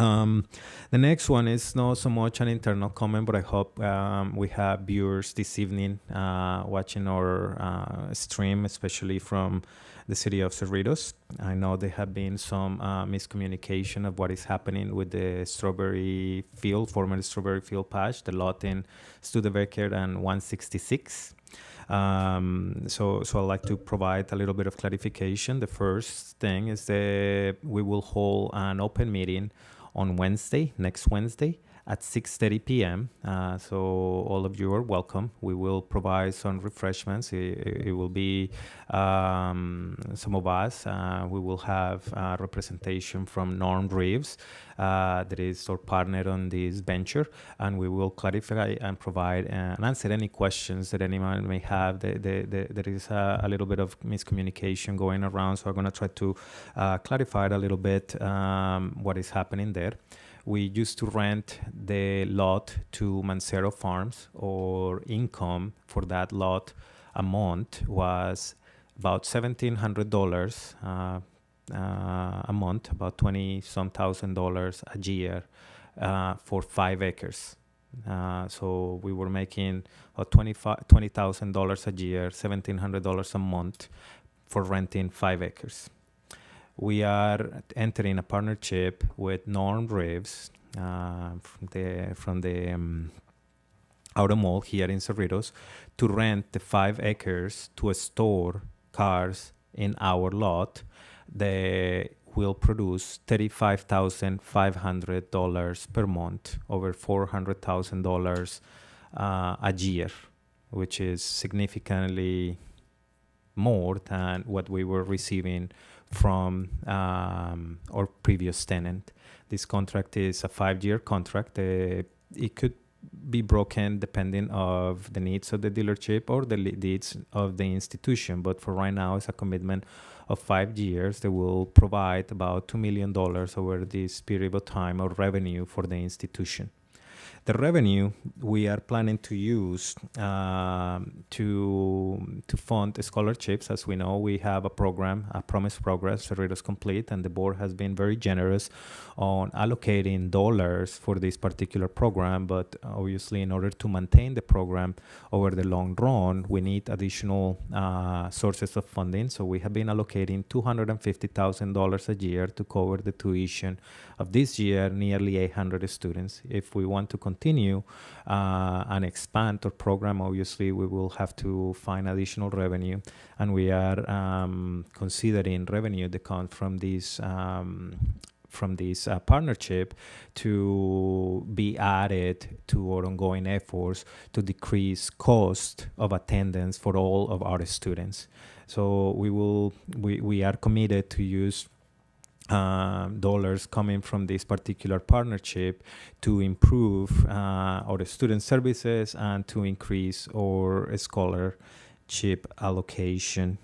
Um, the next one is not so much an internal comment, but I hope we have viewers this evening watching our stream, especially from the city of Cerritos. I know there have been some miscommunication of what is happening with the strawberry field, former strawberry field patch, the lot in Studebaker and 166. So I'd like to provide a little bit of clarification. The first thing is that we will hold an open meeting on Wednesday, next Wednesday at 6:30 p.m. So all of you are welcome. We will provide some refreshments. It will be some of us. We will have representation from Norm Reeves, that is our partner on this venture, and we will clarify and provide and answer any questions that anyone may have. There is a little bit of miscommunication going around, so I'm going to try to clarify it a little bit what is happening there. We used to rent the lot to Mancero Farms. Our income for that lot a month was about $1,700 a month, about $20-some thousand a year for 5 acres. So we were making about $20,000 a year, $1,700 a month for renting 5 acres. We are entering a partnership with Norm Reeves from the Auto Mall here in Cerritos to rent the 5 acres to store cars in our lot. They will produce $35,500 per month, over $400,000 a year, which is significantly more than what we were receiving from our previous tenant. This contract is a 5-year contract. It could be broken depending of the needs of the dealership or the needs of the institution, but for right now it's a commitment of 5 years that will provide about $2 million over this period of time of revenue for the institution. The revenue we are planning to use to fund scholarships. As we know, we have a program, a Promise Progress, Cerritos Complete, and the board has been very generous on allocating dollars for this particular program. But obviously, in order to maintain the program over the long run, we need additional sources of funding. So we have been allocating $250,000 a year to cover the tuition of this year, nearly 800 students. If we want to continue and expand our program, obviously we will have to find additional revenue, and we are considering revenue that comes from this partnership to be added to our ongoing efforts to decrease cost of attendance for all of our students. So we are committed to use dollars coming from this particular partnership to improve our student services and to increase our scholarship allocation.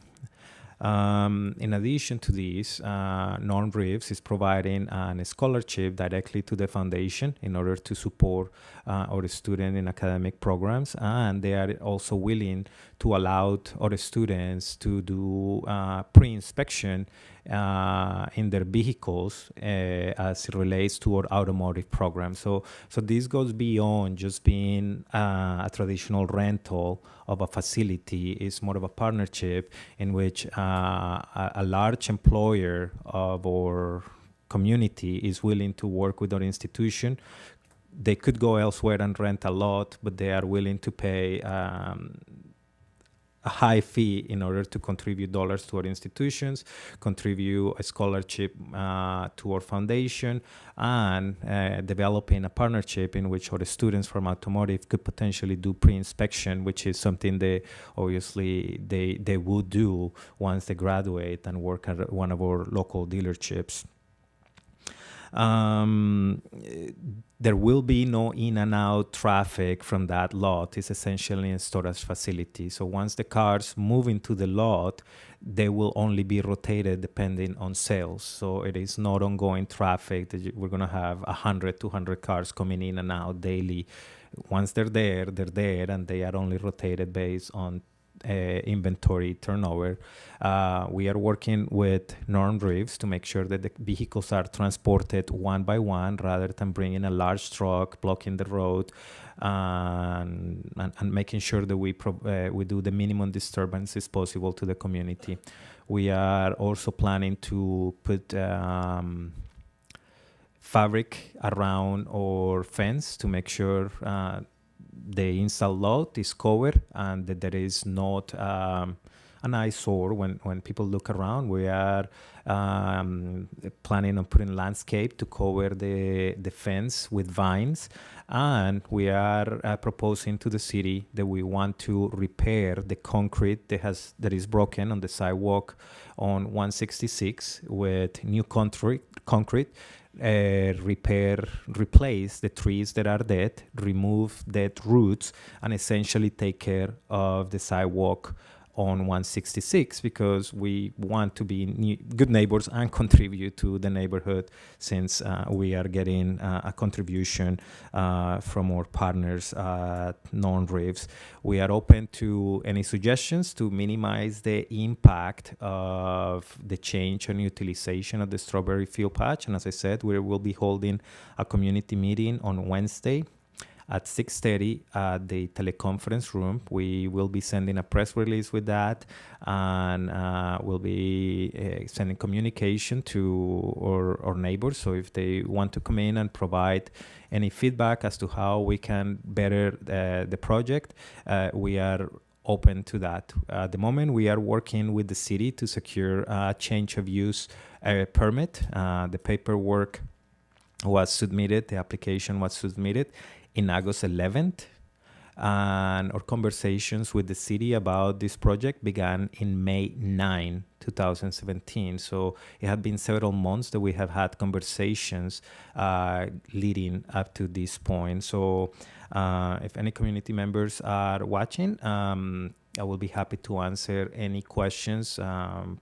In addition to this, Norm Reeves is providing a scholarship directly to the foundation in order to support our students in academic programs, and they are also willing to allow our students to do pre-inspection in their vehicles as it relates to our automotive program. So this goes beyond just being a traditional rental of a facility. It's more of a partnership in which a large employer of our community is willing to work with our institution. They could go elsewhere and rent a lot, but they are willing to pay a high fee in order to contribute dollars to our institutions, contribute a scholarship to our foundation, and developing a partnership in which our students from automotive could potentially do pre-inspection, which is something they obviously they would do once they graduate and work at one of our local dealerships. There will be no in and out traffic from that lot. It's essentially a storage facility. So once the cars move into the lot, they will only be rotated depending on sales. So it is not ongoing traffic that we're going to have 100, 200 cars coming in and out daily. Once they're there, and they are only rotated based on inventory turnover. We are working with non-reefs to make sure that the vehicles are transported one by one rather than bringing a large truck blocking the road, and making sure that we do the minimum disturbances possible to the community. We are also planning to put fabric around our fence to make sure the install lot is covered and that there is not an eyesore when people look around. We are planning on putting landscape to cover the fence with vines, and we are proposing to the city that we want to repair the concrete that is broken on the sidewalk on 166 with new concrete. Replace the trees that are dead, remove dead roots, and essentially take care of the sidewalk on 166, because we want to be good neighbors and contribute to the neighborhood, since we are getting a contribution from our partners at non-reefs. We are open to any suggestions to minimize the impact of the change and utilization of the strawberry field patch. And as I said, we will be holding a community meeting on Wednesday at 6:30 at the teleconference room. We will be sending a press release with that, and we'll be sending communication to our neighbors. So if they want to come in and provide any feedback as to how we can better the project, we are open to that. At the moment, we are working with the city to secure a change of use permit. The paperwork was submitted, the application was submitted in August 11th, and our conversations with the city about this project began in May 9, 2017. So it had been several months that we have had conversations leading up to this point. So if any community members are watching, I will be happy to answer any questions,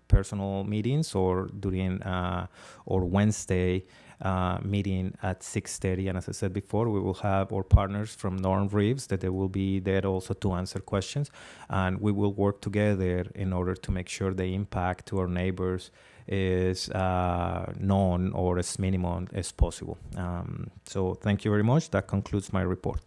personal meetings, or during or Wednesday meeting at 6:30. And as I said before, we will have our partners from non-reefs that they will be there also to answer questions, and we will work together in order to make sure the impact to our neighbors is known or as minimum as possible. So thank you very much. That concludes my report.